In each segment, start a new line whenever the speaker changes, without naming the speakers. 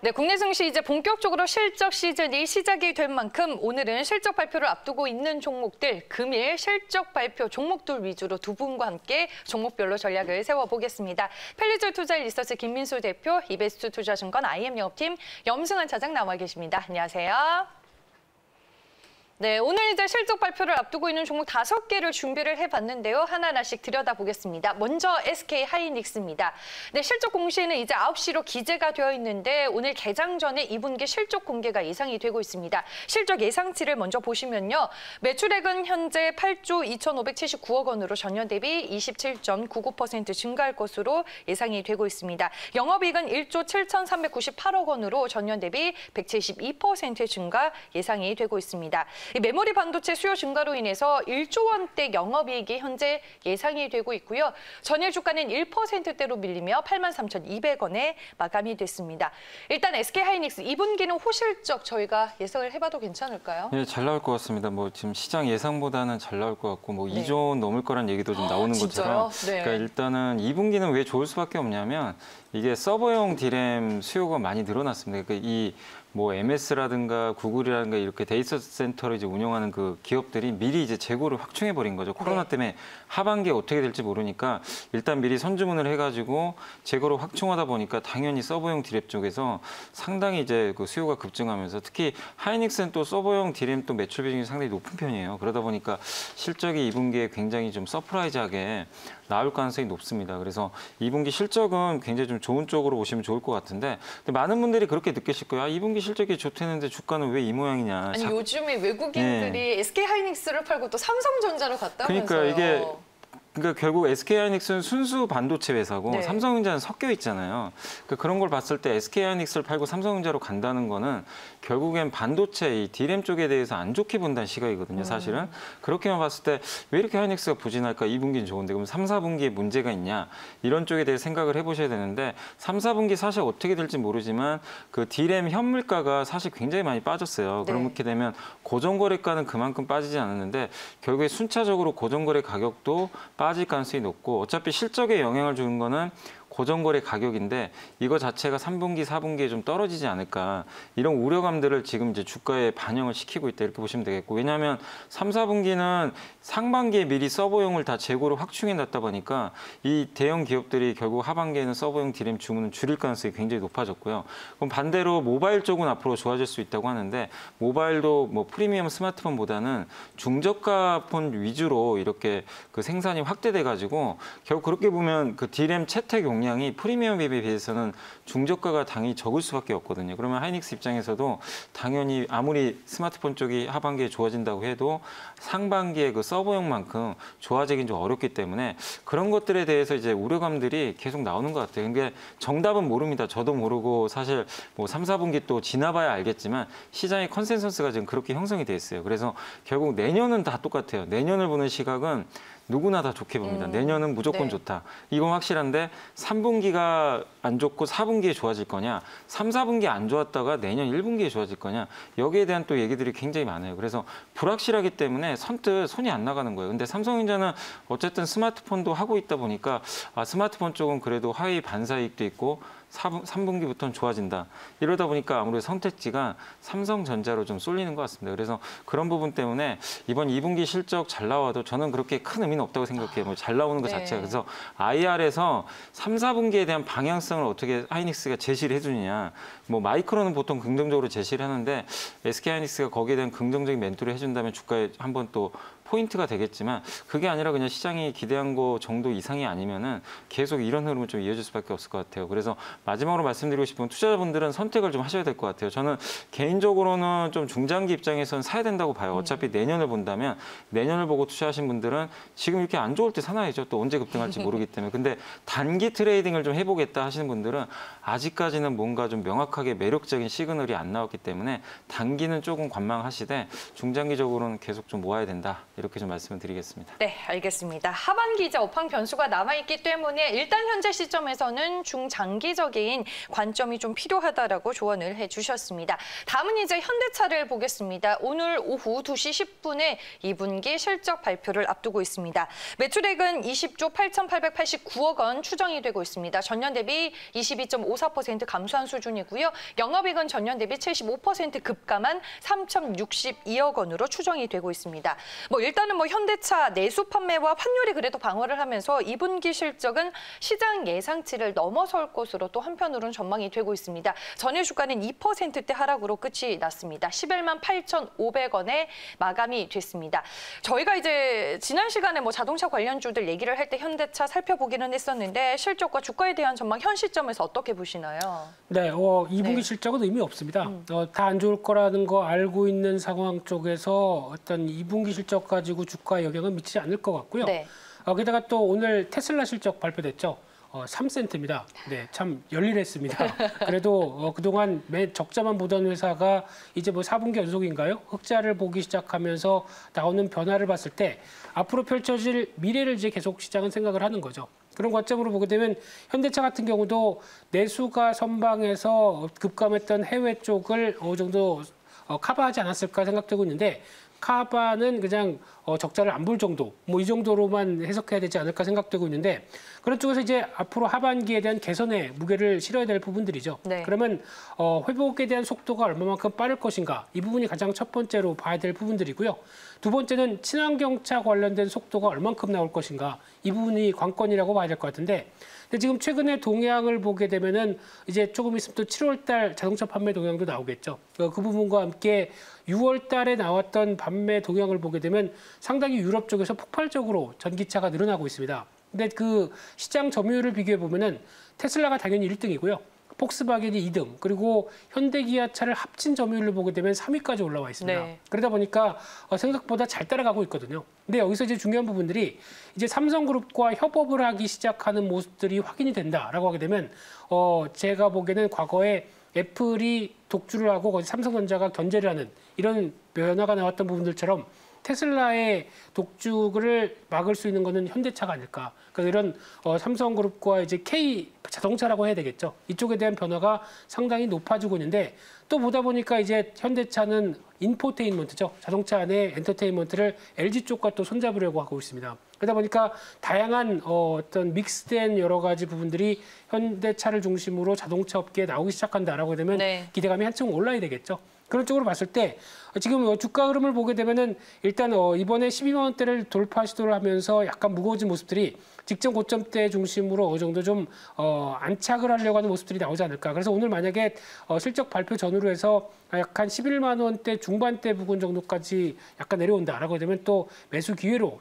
네, 국내 증시 이제 본격적으로 실적 시즌이 시작이 된 만큼 오늘은 실적 발표를 앞두고 있는 종목들, 금일 실적 발표 종목들 위주로 두 분과 함께 종목별로 전략을 세워보겠습니다. 펠리즈 투자일 리서치 김민수 대표, 이베스트 투자증권 IM 영업팀 염승환 차장 나와 계십니다. 안녕하세요. 네, 오늘 이제 실적 발표를 앞두고 있는 종목 5개를 준비를 해봤는데요. 하나하나씩 들여다보겠습니다. 먼저 SK 하이닉스입니다. 네, 실적 공시는 이제 9시로 기재가 되어 있는데 오늘 개장 전에 2분기 실적 공개가 예상이 되고 있습니다. 실적 예상치를 먼저 보시면요. 매출액은 현재 8조 2,579억 원으로 전년 대비 27.99% 증가할 것으로 예상이 되고 있습니다. 영업이익은 1조 7,398억 원으로 전년 대비 172% 증가 예상이 되고 있습니다. 이 메모리 반도체 수요 증가로 인해서 1조 원대 영업이익이 현재 예상이 되고 있고요. 전일 주가는 1%대로 밀리며 83,200원에 마감이 됐습니다. 일단 SK하이닉스 2분기는 호실적 저희가 예상을 해봐도 괜찮을까요?
네, 잘 나올 것 같습니다. 뭐 지금 시장 예상보다는 잘 나올 것 같고 뭐
네.
2조 원 넘을 거란 얘기도 좀 나오는 것처럼.
네.
그러니까 일단은 2분기는 왜 좋을 수밖에 없냐면 이게 서버용 D램 수요가 많이 늘어났습니다. 그러니까 이 뭐 MS라든가 구글이라든가 이렇게 데이터 센터를 이제 운영하는 그 기업들이 미리 이제 재고를 확충해 버린 거죠. 코로나 때문에 하반기에 어떻게 될지 모르니까 일단 미리 선주문을 해가지고 재고를 확충하다 보니까 당연히 서버용 D램 쪽에서 상당히 이제 그 수요가 급증하면서 특히 하이닉스는 또 서버용 D램 또 매출 비중이 상당히 높은 편이에요. 그러다 보니까 실적이 2분기에 굉장히 좀 서프라이즈하게 나올 가능성이 높습니다. 그래서 2분기 실적은 굉장히 좀 좋은 쪽으로 보시면 좋을 것 같은데 근데 많은 분들이 그렇게 느끼실 거예요. 2분기 실적이 좋다는데 주가는 왜 이 모양이냐.
아니 요즘에 외국인들이 SK하이닉스를 팔고 또 삼성전자로 갔다면서요.
그러니까 이게 그러니까 결국 SK하이닉스는 순수 반도체 회사고
네.
삼성전자는 섞여 있잖아요. 그러니까 그런 걸 봤을 때 SK하이닉스를 팔고 삼성전자로 간다는 거는 결국엔 반도체 이 D램 쪽에 대해서 안 좋게 본다는 시각이거든요. 사실은. 그렇게만 봤을 때 왜 이렇게 하이닉스가 부진할까? 2분기는 좋은데 그럼 3, 4분기에 문제가 있냐? 이런 쪽에 대해 생각을 해보셔야 되는데 3, 4분기 사실 어떻게 될지 모르지만 그 D램 현물가가 사실 굉장히 많이 빠졌어요.
네.
그렇게 되면 고정거래가는 그만큼 빠지지 않았는데 결국에 순차적으로 고정거래 가격도 빠질 가능성이 높고 어차피 실적에 영향을 주는 거는 고정거래 가격인데 이거 자체가 3분기, 4분기에 좀 떨어지지 않을까 이런 우려감들을 지금 이제 주가에 반영을 시키고 있다 이렇게 보시면 되겠고 왜냐하면 3, 4분기는 상반기에 미리 서버용을 다 재고를 확충해 놨다 보니까 이 대형 기업들이 결국 하반기에는 서버용 D램 주문을 줄일 가능성이 굉장히 높아졌고요. 그럼 반대로 모바일 쪽은 앞으로 좋아질 수 있다고 하는데 모바일도 뭐 프리미엄 스마트폰보다는 중저가 폰 위주로 이렇게 그 생산이 확대돼 가지고 결국 그렇게 보면 그 D램 채택 용량이 프리미엄 앱에 비해서는 중저가가 당연히 적을 수밖에 없거든요. 그러면 하이닉스 입장에서도 당연히 아무리 스마트폰 쪽이 하반기에 좋아진다고 해도 상반기에 그 서버용만큼 좋아지긴 좀 어렵기 때문에 그런 것들에 대해서 이제 우려감들이 계속 나오는 것 같아요. 그러니까 정답은 모릅니다. 저도 모르고 사실 뭐 3, 4분기 또 지나봐야 알겠지만 시장의 컨센서스가 지금 그렇게 형성이 돼 있어요. 그래서 결국 내년은 다 똑같아요. 내년을 보는 시각은 누구나 다 좋게 봅니다. 내년은 무조건
네.
좋다. 이건 확실한데 3분기가 안 좋고 4분기에 좋아질 거냐, 3, 4분기 안 좋았다가 내년 1분기에 좋아질 거냐 여기에 대한 또 얘기들이 굉장히 많아요. 그래서 불확실하기 때문에 선뜻 손이 안 나가는 거예요. 근데 삼성전자는 어쨌든 스마트폰도 하고 있다 보니까 스마트폰 쪽은 그래도 하위 반사이익도 있고 3분기부터는 좋아진다. 이러다 보니까 아무래도 선택지가 삼성전자로 좀 쏠리는 것 같습니다. 그래서 그런 부분 때문에 이번 2분기 실적 잘 나와도 저는 그렇게 큰 의미는 없다고 생각해요. 뭐 잘 나오는 것
네.
자체가. 그래서 IR에서 3, 4분기에 대한 방향성을 어떻게 하이닉스가 제시를 해주느냐. 뭐 마이크로는 보통 긍정적으로 제시를 하는데 SK하이닉스가 거기에 대한 긍정적인 멘트를 해준다면 주가에 한번 또 포인트가 되겠지만 그게 아니라 그냥 시장이 기대한 거 정도 이상이 아니면은 계속 이런 흐름을 좀 이어질 수밖에 없을 것 같아요. 그래서 마지막으로 말씀드리고 싶은 투자자분들은 선택을 좀 하셔야 될 것 같아요. 저는 개인적으로는 좀 중장기 입장에서는 사야 된다고 봐요. 어차피 내년을 본다면 내년을 보고 투자하신 분들은 지금 이렇게 안 좋을 때 사놔야죠. 또 언제 급등할지 모르기 때문에. 근데 단기 트레이딩을 좀 해보겠다 하시는 분들은 아직까지는 뭔가 좀 명확하게 매력적인 시그널이 안 나왔기 때문에 단기는 조금 관망하시되 중장기적으로는 계속 좀 모아야 된다. 이렇게 좀 말씀을 드리겠습니다.
네, 알겠습니다. 하반기 이제 업황 변수가 남아있기 때문에 일단 현재 시점에서는 중장기적인 관점이 좀 필요하다라고 조언을 해주셨습니다. 다음은 이제 현대차를 보겠습니다. 오늘 오후 2시 10분에 2분기 실적 발표를 앞두고 있습니다. 매출액은 20조 8,889억 원 추정이 되고 있습니다. 전년 대비 22.54% 감소한 수준이고요. 영업이익은 전년 대비 75% 급감한 3,062억 원으로 추정이 되고 있습니다. 일단은 현대차 내수 판매와 환율이 그래도 방어를 하면서 2분기 실적은 시장 예상치를 넘어설 것으로 또 한편으로는 전망이 되고 있습니다. 전일 주가는 2%대 하락으로 끝이 났습니다. 11만 8,500원에 마감이 됐습니다. 저희가 이제 지난 시간에 자동차 관련주들 얘기를 할 때 현대차 살펴보기는 했었는데 실적과 주가에 대한 전망 현 시점에서 어떻게 보시나요?
네, 2분기 실적은 의미 없습니다. 다 안 좋을 거라는 거 알고 있는 상황 쪽에서 어떤 2분기 실적 가지고 주가 영향은 미치지 않을 것 같고요.
네.
게다가 또 오늘 테슬라 실적 발표됐죠. 3센트입니다. 네, 참 열일했습니다. 그래도 그동안 매 적자만 보던 회사가 이제 4분기 연속인가요? 흑자를 보기 시작하면서 나오는 변화를 봤을 때 앞으로 펼쳐질 미래를 이제 계속 시장은 생각을 하는 거죠. 그런 관점으로 보게 되면 현대차 같은 경우도 내수가 선방해서 급감했던 해외 쪽을 어느 정도 커버하지 않았을까 생각되고 있는데 카바는 그냥 적자를 안 볼 정도, 이 정도로만 해석해야 되지 않을까 생각되고 있는데 그런 쪽에서 이제 앞으로 하반기에 대한 개선에 무게를 실어야 될 부분들이죠.
네.
그러면 회복에 대한 속도가 얼마만큼 빠를 것인가 이 부분이 가장 첫 번째로 봐야 될 부분들이고요. 두 번째는 친환경차 관련된 속도가 얼만큼 나올 것인가 이 부분이 관건이라고 봐야 될 것 같은데 근데 지금 최근에 동향을 보게 되면은 이제 조금 있으면 또 7월 달 자동차 판매 동향도 나오겠죠. 그 부분과 함께 6월 달에 나왔던 판매 동향을 보게 되면 상당히 유럽 쪽에서 폭발적으로 전기차가 늘어나고 있습니다. 근데 그 시장 점유율을 비교해 보면은 테슬라가 당연히 1등이고요. 폭스바겐이 2등, 그리고 현대기아차를 합친 점유율을 보게 되면 3위까지 올라와 있습니다.
네.
그러다 보니까 생각보다 잘 따라가고 있거든요. 근데 여기서 이제 중요한 부분들이 이제 삼성그룹과 협업을 하기 시작하는 모습들이 확인이 된다라고 하게 되면 제가 보기에는 과거에 애플이 독주를 하고 거기 삼성전자가 견제를 하는 이런 변화가 나왔던 부분들처럼 테슬라의 독주를 막을 수 있는 것은 현대차가 아닐까. 그래서 이런 삼성그룹과 이제 K 자동차라고 해야 되겠죠. 이쪽에 대한 변화가 상당히 높아지고 있는데 또 보다 보니까 이제 현대차는 인포테인먼트죠. 자동차 안에 엔터테인먼트를 LG 쪽과 또 손잡으려고 하고 있습니다. 그러다 보니까 다양한 어떤 믹스된 여러 가지 부분들이 현대차를 중심으로 자동차 업계에 나오기 시작한다라고 되면
네.
기대감이 한층 올라야 되겠죠. 그런 쪽으로 봤을 때 지금 주가 흐름을 보게 되면은 일단 이번에 12만 원대를 돌파 시도를 하면서 약간 무거워진 모습들이 직전 고점대 중심으로 어느 정도 좀 안착을 하려고 하는 모습들이 나오지 않을까. 그래서 오늘 만약에 실적 발표 전후로 해서 약간 11만 원대 중반대 부근 정도까지 약간 내려온다라고 되면 또 매수 기회로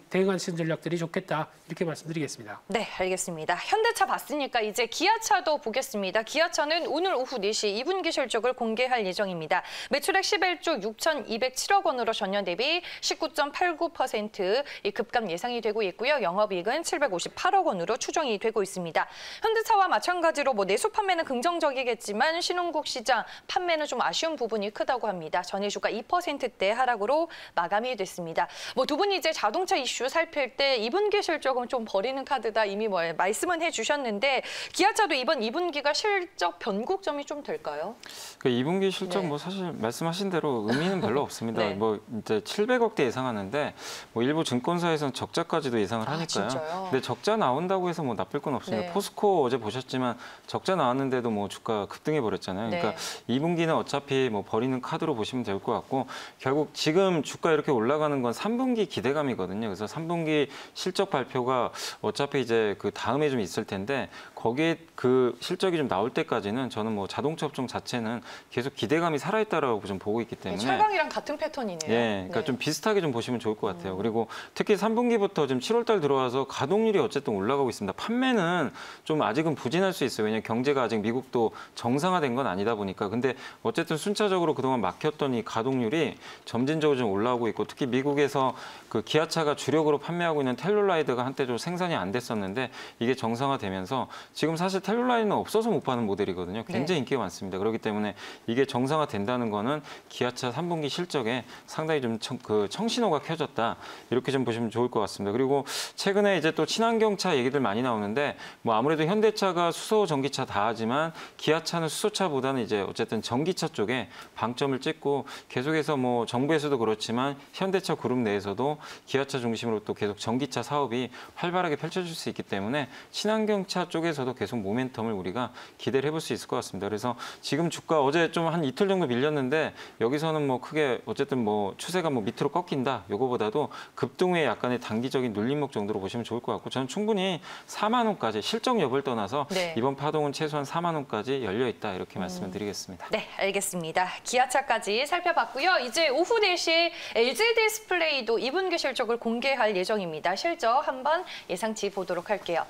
대응하시는 전략들이 좋겠다. 이렇게 말씀드리겠습니다.
네, 알겠습니다. 현대차 봤으니까 이제 기아차도 보겠습니다. 기아차는 오늘 오후 4시 2분기 실적을 공개할 예정입니다. 매출액 11조 6,207억 원으로 전년 대비 19.89% 급감 예상이 되고 있고요. 영업이익은 758억 원으로 추정이 되고 있습니다. 현대차와 마찬가지로 내수 판매는 긍정적이겠지만 신흥국 시장 판매는 좀 아쉬운 부분이 크다고 합니다. 전일 주가 2%대 하락으로 마감이 됐습니다. 두 분이 이제 자동차 이슈 살필 때 2분기 실적은 좀 버리는 카드다 이미 말씀은 해주셨는데 기아차도 이번 2분기가 실적 변곡점이 좀 될까요?
그 2분기 실적
네.
사실 말씀하신 대로 의미는 별로 없습니다.
네.
이제 700억대 예상하는데 일부 증권사에서는 적자까지도 예상을 하니까요.
진짜요?
근데 적자 나온다고 해서 나쁠 건 없습니다.
네.
포스코 어제 보셨지만 적자 나왔는데도 주가 급등해 버렸잖아요.
네.
그러니까 2분기는 어차피 버리는 카드로 보시면 될 것 같고 결국 지금 주가 이렇게 올라가는 건 3분기 기대감이거든요. 그래서 3분기 실적 발표가 어차피 이제 그 다음에 좀 있을 텐데 거기에 그 실적이 좀 나올 때까지는 저는 자동차 업종 자체는 계속 기대감이 살아있다라고 좀 보고 있기 때문에
철강이랑 같은 패턴이네요.
예, 그러니까
네.
좀 비슷하게 좀 보시면 좋을 것 같아요. 그리고 특히 3분기부터 지금 7월 달 들어와서 가동률이 어쨌든 올라가고 있습니다. 판매는 좀 아직은 부진할 수 있어요. 왜냐하면 경제가 아직 미국도 정상화된 건 아니다 보니까. 근데 어쨌든 순차적으로 그동안 막혔던 이 가동률이 점진적으로 좀 올라오고 있고 특히 미국에서 그 기아차가 주력으로 판매하고 있는 텔룰라이드가 한때 좀 생산이 안 됐었는데 이게 정상화되면서 지금 사실 텔룰라인은 없어서 못 파는 모델이거든요. 굉장히 인기가 많습니다. 그렇기 때문에 이게 정상화된다는 거는 기아차 3분기 실적에 상당히 좀 청신호가 켜졌다. 이렇게 좀 보시면 좋을 것 같습니다. 그리고 최근에 이제 또 친환경차 얘기들 많이 나오는데 뭐 아무래도 현대차가 수소, 전기차 다 하지만 기아차는 수소차보다는 이제 어쨌든 전기차 쪽에 방점을 찍고 계속해서 뭐 정부에서도 그렇지만 현대차 그룹 내에서도 기아차 중심으로 또 계속 전기차 사업이 활발하게 펼쳐질 수 있기 때문에 친환경차 쪽에서도 계속 모멘텀을 우리가 기대를 해볼 수 있을 것 같습니다. 그래서 지금 주가 어제 좀 한 이틀 정도 밀렸는데 여기서는 뭐 크게 어쨌든 뭐 추세가 뭐 밑으로 꺾인다. 요거보다도 급등후에 약간의 단기적인 눌림목 정도로 보시면 좋을 것 같고 저는 충분히 4만 원까지 실적 여부를 떠나서
네.
이번 파동은 최소한 4만 원까지 열려 있다. 이렇게 말씀을 드리겠습니다.
네, 알겠습니다. 기아차까지 살펴봤고요. 이제 오후 4시에 LG 디스플레이도 2분기 실적을 공개할 예정입니다. 실적 한번 예상치 보도록 할게요.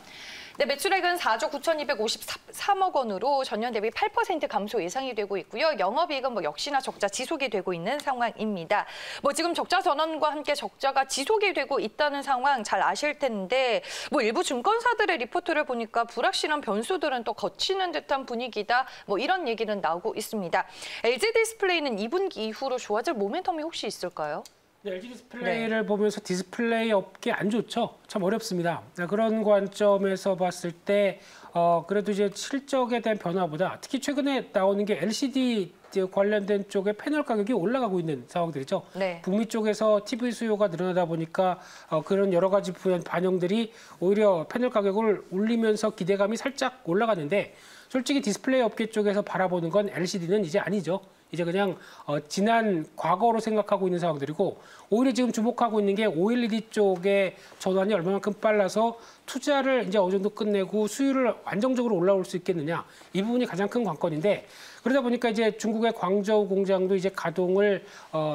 네, 매출액은 4조 9,253억 원으로 전년 대비 8% 감소 예상이 되고 있고요. 영업이익은 뭐 역시나 적자 지속이 되고 있는 상황입니다. 뭐 지금 적자 전환과 함께 적자가 지속이 되고 있다는 상황 잘 아실 텐데 뭐 일부 증권사들의 리포트를 보니까 불확실한 변수들은 또 거치는 듯한 분위기다. 뭐 이런 얘기는 나오고 있습니다. LG 디스플레이는 2분기 이후로 좋아질 모멘텀이 혹시 있을까요?
네, LG 디스플레이를 보면서 디스플레이 업계 안 좋죠. 참 어렵습니다. 그런 관점에서 봤을 때 그래도 이제 실적에 대한 변화보다 특히 최근에 나오는 게 LCD 관련된 쪽에 패널 가격이 올라가고 있는 상황들이죠.
네.
북미 쪽에서 TV 수요가 늘어나다 보니까 그런 여러 가지 반영들이 오히려 패널 가격을 올리면서 기대감이 살짝 올라가는데 솔직히 디스플레이 업계 쪽에서 바라보는 건 LCD는 이제 아니죠. 이제 그냥 지난 과거로 생각하고 있는 상황들이고 오히려 지금 주목하고 있는 게 OLED 쪽의 전환이 얼마만큼 빨라서 투자를 이제 어느 정도 끝내고 수율을 안정적으로 올라올 수 있겠느냐 이 부분이 가장 큰 관건인데 그러다 보니까 이제 중국의 광저우 공장도 이제 가동을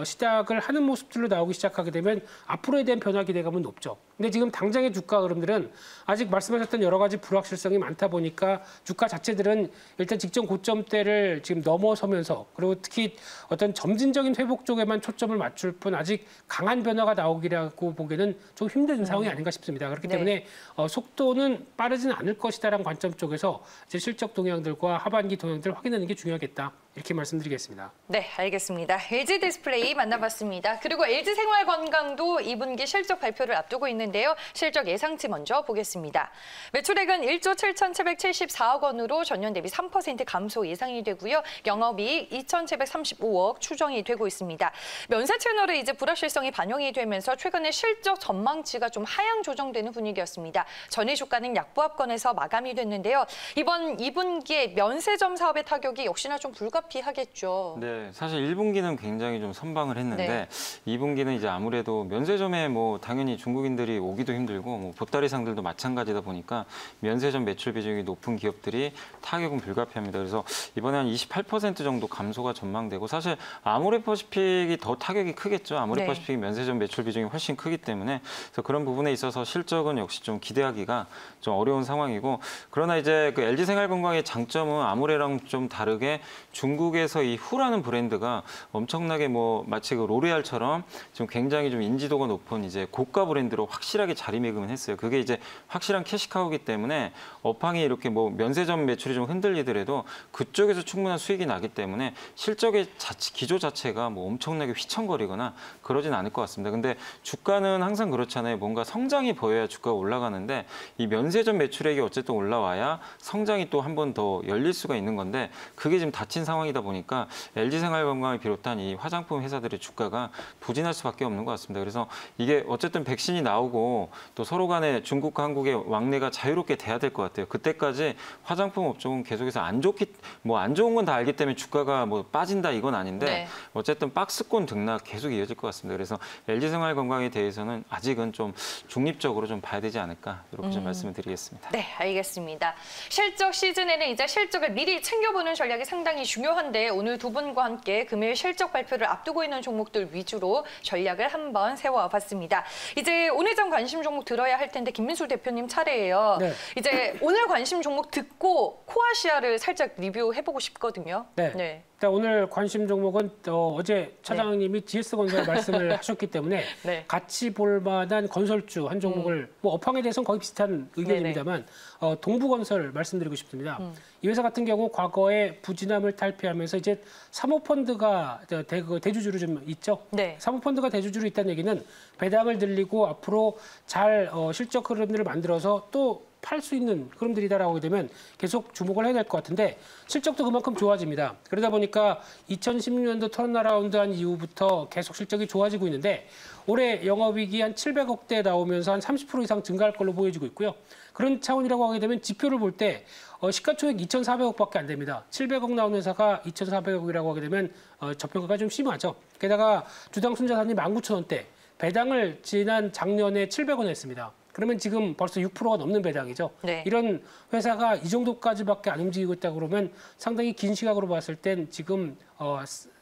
시작을 하는 모습들로 나오기 시작하게 되면 앞으로에 대한 변화 기대감은 높죠. 근데 지금 당장의 주가 흐름들은 아직 말씀하셨던 여러 가지 불확실성이 많다 보니까 주가 자체들은 일단 직전 고점대를 지금 넘어서면서 그리고 특히 어떤 점진적인 회복 쪽에만 초점을 맞출 뿐 아직 강한 변화가 나오기라고 보기에는 좀 힘든 상황이 아닌가 싶습니다. 그렇기 때문에 속도는 빠르지는 않을 것이다라는 관점 쪽에서 이제 실적 동향들과 하반기 동향들을 확인하는 게 중요하겠다. 이렇게 말씀드리겠습니다.
네, 알겠습니다. LG 디스플레이 만나봤습니다. 그리고 LG 생활건강도 2분기 실적 발표를 앞두고 있는데요. 실적 예상치 먼저 보겠습니다. 매출액은 1조 7,774억 원으로 전년 대비 3% 감소 예상이 되고요. 영업이익 2,735억 추정이 되고 있습니다. 면세 채널에 이제 불확실성이 반영이 되면서 최근에 실적 전망치가 좀 하향 조정되는 분위기였습니다. 전일 주가는 약보합권에서 마감이 됐는데요. 이번 2분기에 면세점 사업의 타격이 역시나 좀 불가피하겠죠.
네, 사실 1분기는 굉장히 좀 선방을 했는데
네.
2분기는 이제 아무래도 면세점에 뭐 당연히 중국인들이 오기도 힘들고 뭐 보따리상들도 마찬가지다 보니까 면세점 매출 비중이 높은 기업들이 타격은 불가피합니다. 그래서 이번에 한 28% 정도 감소가 전망되고 사실 아모레퍼시픽이 더 타격이 크겠죠. 아모레퍼시픽이 면세점 매출 비중이 훨씬 크기 때문에 그래서 그런 부분에 있어서 실적은 역시 좀 기대하기가 좀 어려운 상황이고 그러나 이제 그 LG생활건강의 장점은 아모레랑 좀 다르게 중국에서 이 후라는 브랜드가 엄청나게 뭐 마치 그 로레알처럼 좀 굉장히 좀 인지도가 높은 이제 고가 브랜드로 확실하게 자리매김을 했어요. 그게 이제 확실한 캐시카우기 때문에 업황이 이렇게 뭐 면세점 매출이 좀 흔들리더라도 그쪽에서 충분한 수익이 나기 때문에 실적의 기조 자체가 뭐 엄청나게 휘청거리거나 그러진 않을 것 같습니다. 근데 주가는 항상 그렇잖아요. 뭔가 성장이 보여야 주가가 올라가는데 이 면세점 매출액이 어쨌든 올라와야 성장이 또 한 번 더 열릴 수가 있는 건데 그게 지금 닫힌 상황이다 보니까 LG생활건강을 비롯한 이 화장품 회사들의 주가가 부진할 수밖에 없는 것 같습니다. 그래서 이게 어쨌든 백신이 나오고 또 서로 간에 중국과 한국의 왕래가 자유롭게 돼야 될 것 같아요. 그때까지 화장품 업종은 계속해서 안 좋은 건 다 알기 때문에 주가가 뭐 빠진다 이건 아닌데
네.
어쨌든 박스권 등락 계속 이어질 것 같습니다. 그래서 LG생활건강에 대해서는 아직은 좀 중립적으로 좀 봐야 되지 않을까 이렇게 좀 말씀을 드리겠습니다.
네, 알겠습니다. 실적 시즌에는 이제 실적을 미리 챙겨보는 전략이 상당히 중요한데 오늘 두 분과 함께 금일 실적 발표를 앞두고 있는 종목들 위주로 전략을 한번 세워봤습니다. 이제 오늘 장 관심 종목 들어야 할 텐데 김민수 대표님 차례예요.
네.
이제 오늘 관심 종목 듣고 코아시아를 살짝 리뷰해보고 싶거든요.
네. 일단 오늘 관심 종목은 어제 차장님이 GS건설 말씀을 하셨기 때문에
네.
같이 볼 만한 건설주 한 종목을 뭐 업황에 대해서는 거의 비슷한 의견입니다만 동부건설 말씀드리고 싶습니다. 이 회사 같은 경우 과거에 부진함을 탈피하면서 이제 사모펀드가 대주주로 좀 있죠.
네.
사모펀드가 대주주로 있다는 얘기는 배당을 늘리고 앞으로 잘 실적 흐름들을 만들어서 또 팔 수 있는 흐름들이다라고 하게 되면 계속 주목을 해야 될 것 같은데 실적도 그만큼 좋아집니다. 그러다 보니까 2016년도 턴어라운드 한 이후부터 계속 실적이 좋아지고 있는데 올해 영업이익이 한 700억대 나오면서 한 30% 이상 증가할 걸로 보여지고 있고요. 그런 차원이라고 하게 되면 지표를 볼 때 시가총액 2,400억밖에 안 됩니다. 700억 나오는 회사가 2,400억이라고 하게 되면 저평가가 좀 심하죠. 게다가 주당 순자산이 19,000원대, 배당을 지난 작년에 700원 했습니다. 그러면 지금 벌써 6%가 넘는 배당이죠.
네.
이런 회사가 이 정도까지밖에 안 움직이고 있다 그러면 상당히 긴 시각으로 봤을 땐 지금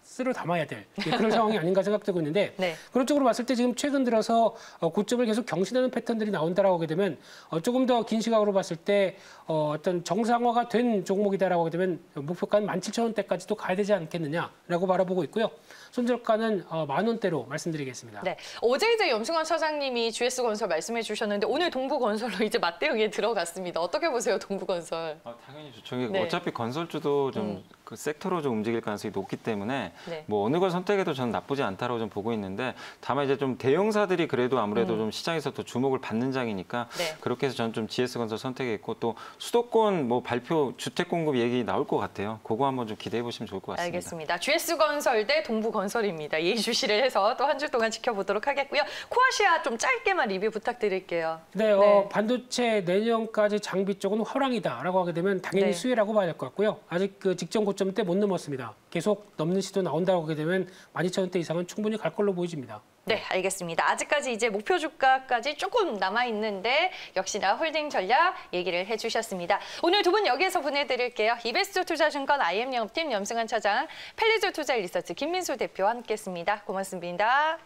쓸어 담아야 될 그런 상황이 아닌가 생각되고 있는데
네.
그런 쪽으로 봤을 때 지금 최근 들어서 고점을 계속 경신하는 패턴들이 나온다라고 하게 되면 조금 더 긴 시각으로 봤을 때 어떤 정상화가 된 종목이다라고 하게 되면 목표가는 17,000원대까지도 가야 되지 않겠느냐라고 바라보고 있고요. 손절가는 10,000원대로 말씀드리겠습니다.
네. 어제 이제 염승환 차장님이 GS건설 말씀해 주셨는데 오늘 동부건설로 이제 맞대응에 들어갔습니다. 어떻게 보세요, 동부건설?
당연히 좋죠. 이게
네.
어차피 건설주도 좀 그 섹터로 좀 움직일 가능성이 높기 때문에
네.
뭐 어느 걸 선택해도 저는 나쁘지 않다고 좀 보고 있는데 다만 이제 좀 대형사들이 그래도 아무래도 좀 시장에서 더 주목을 받는 장이니까
네.
그렇게 해서 저는 좀 GS건설 선택했고 또 수도권 뭐 발표 주택 공급 얘기 나올 것 같아요. 그거 한번 좀 기대해 보시면 좋을 것 같습니다.
알겠습니다. GS건설 대 동부건설입니다. 예의주시를 해서 또 한 주 동안 지켜보도록 하겠고요. 코아시아 좀 짧게만 리뷰 부탁드릴게요.
네,
네.
반도체 내년까지 장비 쪽은 호랑이다라고 하게 되면 당연히
네.
수혜라고 봐야 될 것 같고요. 아직 그 직전 고점대 못 넘었습니다. 계속 넘는 시도 나온다고 하게 되면 12,000원대 이상은 충분히 갈 걸로 보여집니다.
네, 알겠습니다. 아직까지 이제 목표 주가까지 조금 남아 있는데 역시나 홀딩 전략 얘기를 해주셨습니다. 오늘 두 분 여기에서 보내드릴게요. 이베스트 투자증권 IM 영업팀 염승환 차장, 펠리즈 투자 리서치 김민수 대표와 함께했습니다. 고맙습니다.